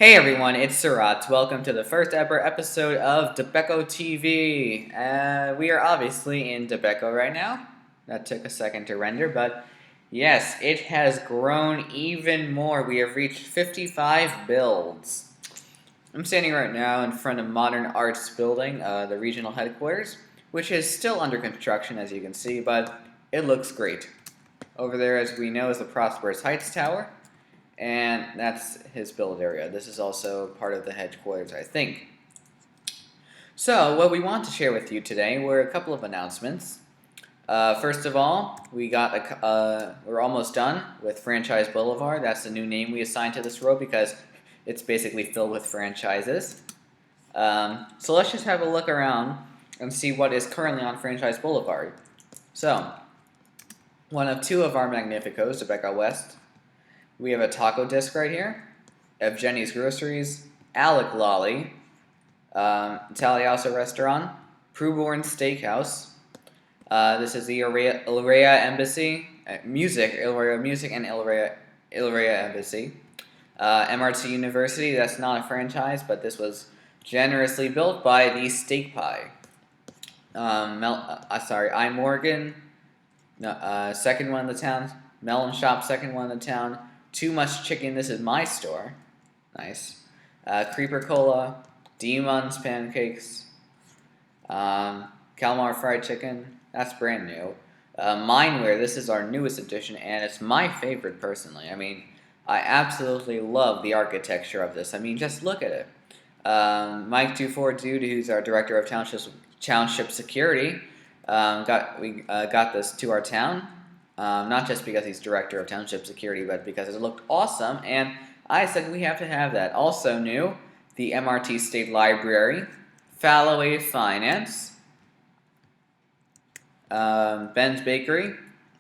Hey everyone, it's Surat. Welcome to the first ever episode of Dabecco TV. We are obviously in Dabecco right now. That took a second to render, but yes, it has grown even more. We have reached 55 builds. I'm standing right now in front of Modern Arts Building, the regional headquarters, which is still under construction as you can see, but it looks great. Over there, as we know, is the Prosperous Heights Tower. And that's his build area. This is also part of the headquarters, I think. So, what we want to share with you today were a couple of announcements. First of all, we're almost done with Franchise Boulevard. That's the new name we assigned to this road because it's basically filled with franchises. So let's just have a look around and see what is currently on Franchise Boulevard. So, one of two of our Magnificos, Dabecco West. We have a taco disc right here, Evgeny's Groceries, Alec Lolly, Italiosa Restaurant, Pruborn Steakhouse. This is the Ilrea Embassy, Ilrea Music, and Ilrea Embassy. MRT University, that's not a franchise, but this was generously built by the Steak Pie. I Morgan, second one in the town. Melon Shop, second one in the town. Too Much Chicken, this is my store. Nice. Creeper Cola, Demon's Pancakes, Calamar Fried Chicken, that's brand new. Mineware, this is our newest edition, and it's my favorite personally. I mean, I absolutely love the architecture of this. I mean, just look at it. Mike 24 Dude, who's our director of township security, got this to our town. Not just because he's director of township security, but because it looked awesome, and I said we have to have that. Also new, the MRT State Library, Falloway Finance, Ben's Bakery,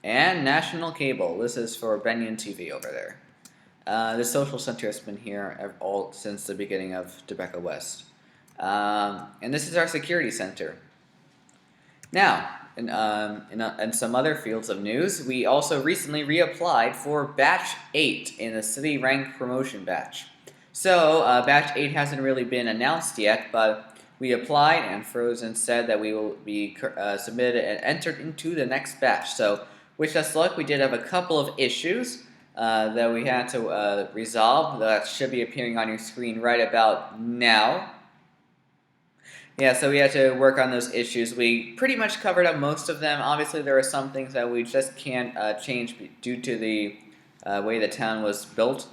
and National Cable. This is for Benyon TV over there. The social center has been here since the beginning of Dabecco West. And this is our security center. Now, in some other fields of news, we also recently reapplied for Batch 8 in the City Rank Promotion Batch. So, Batch 8 hasn't really been announced yet, but we applied and Frozen said that we will be submitted and entered into the next batch. So, wish us luck. We did have a couple of issues that we had to resolve. That should be appearing on your screen right about now. Yeah, so we had to work on those issues. We pretty much covered up most of them. Obviously, there are some things that we just can't change due to the way the town was built.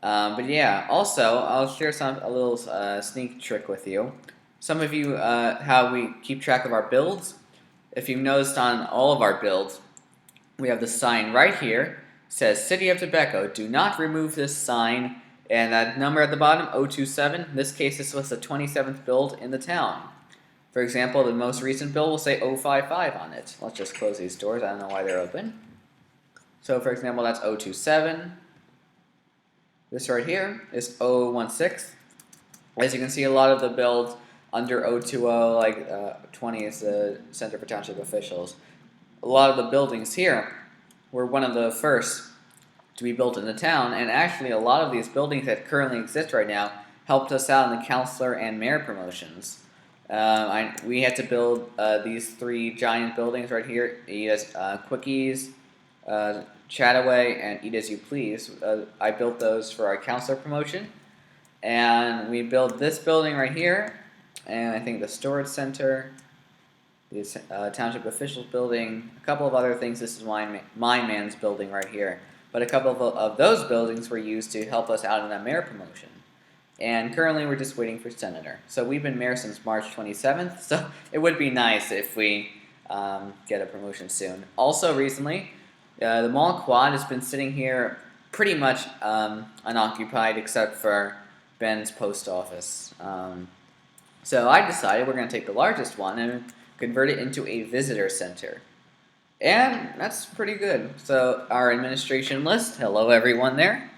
But yeah, also, I'll share a little sneak trick with you. Some of you, how we keep track of our builds. If you've noticed on all of our builds, we have the sign right here. It says, City of Dabecco, do not remove this sign. And that number at the bottom, 027, in this case this was the 27th build in the town. For example, the most recent build will say 055 on it. Let's just close these doors, I don't know why they're open. So for example, that's 027. This right here is 016. As you can see, a lot of the builds under 020, like 20 is the Center for Township Officials. A lot of the buildings here were one of the first to be built in the town, and actually a lot of these buildings that currently exist right now helped us out in the councilor and mayor promotions. We had to build these three giant buildings right here, Eat as Quickies, Chataway, and Eat As You Please. I built those for our councilor promotion, and we built this building right here, and I think the storage center, the township officials building, a couple of other things. This is my man's building right here. But a couple of those buildings were used to help us out in that mayor promotion. And currently we're just waiting for senator. So we've been mayor since March 27th, so it would be nice if we get a promotion soon. Also recently, the mall quad has been sitting here pretty much unoccupied except for Ben's post office. So I decided we're going to take the largest one and convert it into a visitor center. And that's pretty good. So our administration list, hello everyone there.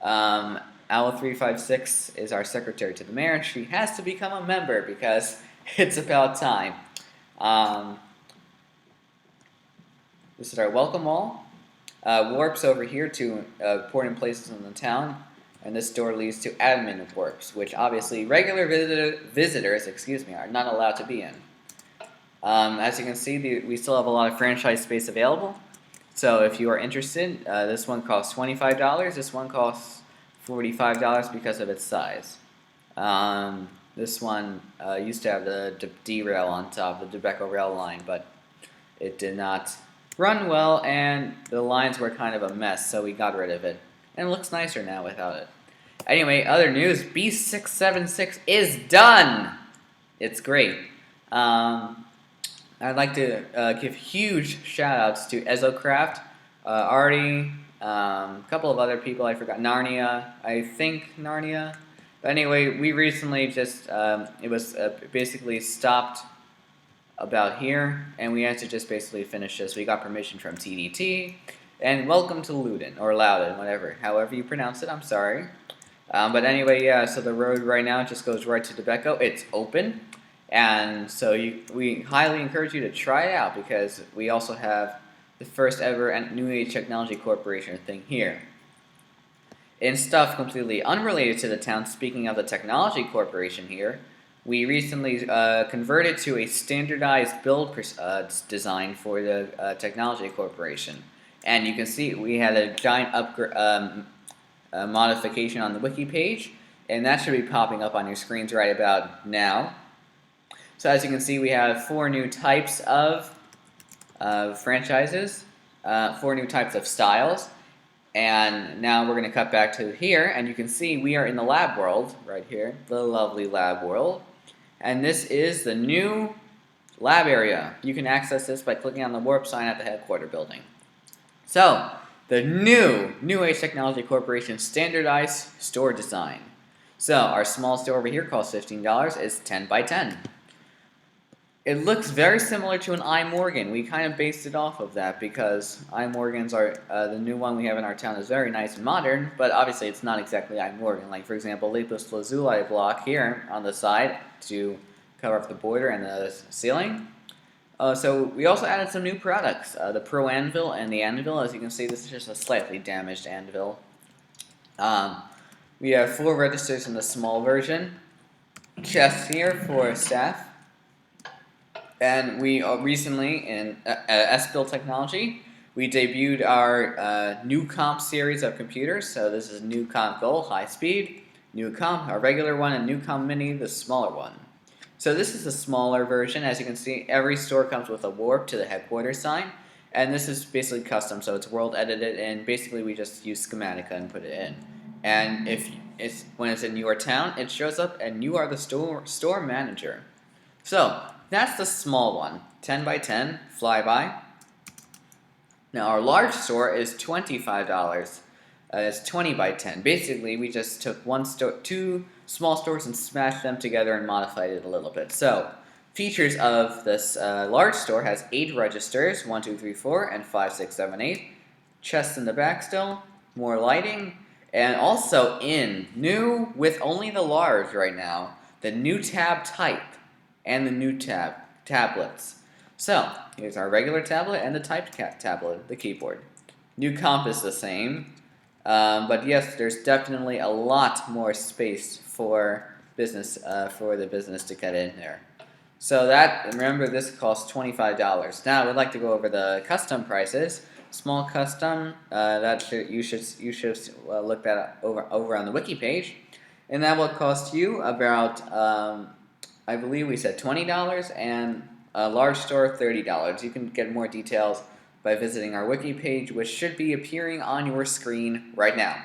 Owl356 is our secretary to the mayor. She has to become a member because it's about time. This is our welcome wall. Warp's over here to important places in the town. and this door leads to admin warps, which obviously regular visitors, are not allowed to be in. As you can see, we still have a lot of franchise space available. So if you are interested, this one costs $25. This one costs $45 because of its size. This one used to have the D-rail on top, the Dabecco rail line, but it did not run well, and the lines were kind of a mess, so we got rid of it. And it looks nicer now without it. Anyway, other news, B676 is done! It's great. I'd like to give huge shout-outs to Ezocraft, Artie, a couple of other people I forgot, Narnia, I think Narnia. But anyway, we recently just, it was basically stopped about here, and we had to just basically finish this. We got permission from TDT, and welcome to Loudon, or Loudon, whatever, however you pronounce it, I'm sorry. But anyway, yeah, so the road right now just goes right to Dabecco. It's open, and so we highly encourage you to try it out, because we also have the first ever New Age Technology Corporation thing here. In stuff completely unrelated to the town, speaking of the Technology Corporation here, we recently converted to a standardized build design for the Technology Corporation. And you can see we had a giant modification on the wiki page, and that should be popping up on your screens right about now. So as you can see, we have 4 new types of franchises, 4 new types of styles. And now we're going to cut back to here, and you can see we are in the lab world, right here, the lovely lab world. And this is the new lab area. You can access this by clicking on the warp sign at the headquarters building. So, the New Age Technology Corporation standardized store design. So, our small store over here costs $15, is 10 by 10. It looks very similar to an iMorgan. We kind of based it off of that because iMorgans are, the new one we have in our town is very nice and modern, but obviously it's not exactly iMorgan. Like, for example, lapis lazuli block here on the side to cover up the border and the ceiling. So we also added some new products, the Pro Anvil and the Anvil. As you can see, this is just a slightly damaged anvil. We have 4 registers in the small version, chests here for staff. And we recently, in S-Build Technology, we debuted our new comp series of computers. So this is new comp Gold, high speed, new comp, our regular one, and new comp mini, the smaller one. So this is a smaller version. As you can see, every store comes with a warp to the headquarters sign. And this is basically custom, so it's world edited, and basically we just use Schematica and put it in. And when it's in your town, it shows up, and you are the store manager. So that's the small one, 10 by 10, flyby. Now our large store is $25. It's 20 by 10. Basically, we just took 2 small stores and smashed them together and modified it a little bit. So, features of this large store has 8 registers, 1, 2, 3, 4, and 5, 6, 7, 8. Chests in the back still, more lighting, and also new with only the large right now, the new tab type and the new tablets. So, here's our regular tablet and the typed tablet, the keyboard. New comp is the same, but yes, there's definitely a lot more space for business, for the business to get in there. So remember, this costs $25. Now, I would like to go over the custom prices. Small custom, you should look that over on the wiki page, and that will cost you about I believe we said $20, and a large store $30. You can get more details by visiting our wiki page, which should be appearing on your screen right now.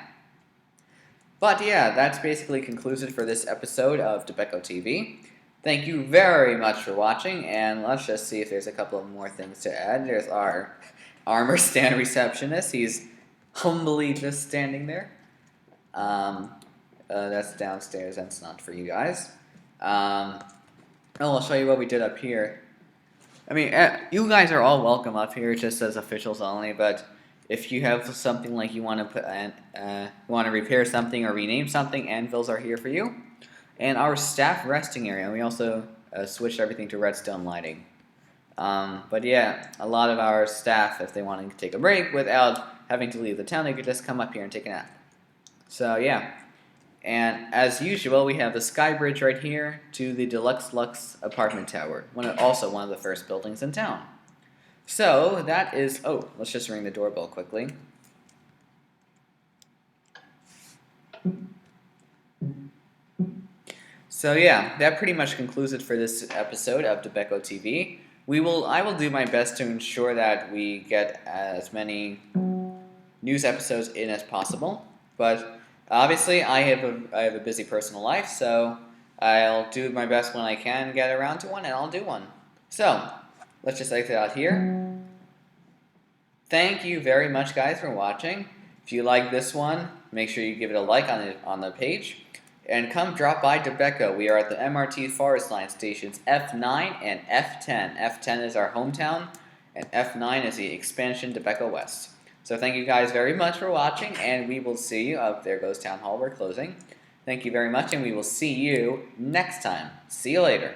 But yeah, that's basically conclusive for this episode of Dabecco TV. Thank you very much for watching, and let's just see if there's a couple of more things to add. There's our armor stand receptionist. He's humbly just standing there. That's downstairs. That's not for you guys. I'll show you what we did up here. I mean, you guys are all welcome up here, just as officials only. But if you have something like you want to repair something or rename something, anvils are here for you. And our staff resting area. We also switched everything to redstone lighting. But yeah, a lot of our staff, if they want to take a break without having to leave the town, they could just come up here and take a nap. So yeah. And as usual, we have the sky bridge right here to the Deluxe Lux apartment tower, also one of the first buildings in town. So that is, oh, let's just ring the doorbell quickly. So yeah, that pretty much concludes it for this episode of Dabecco TV. I will do my best to ensure that we get as many news episodes in as possible. But obviously, I have a busy personal life, so I'll do my best when I can get around to one, and I'll do one. So let's just exit out here. Thank you very much, guys, for watching. If you like this one, make sure you give it a like on the page. And come drop by Dabecco. We are at the MRT Forest Line stations F9 and F10. F10 is our hometown, and F9 is the expansion Dabecco West. So thank you guys very much for watching, and we will see you. There goes Town Hall. We're closing. Thank you very much, and we will see you next time. See you later.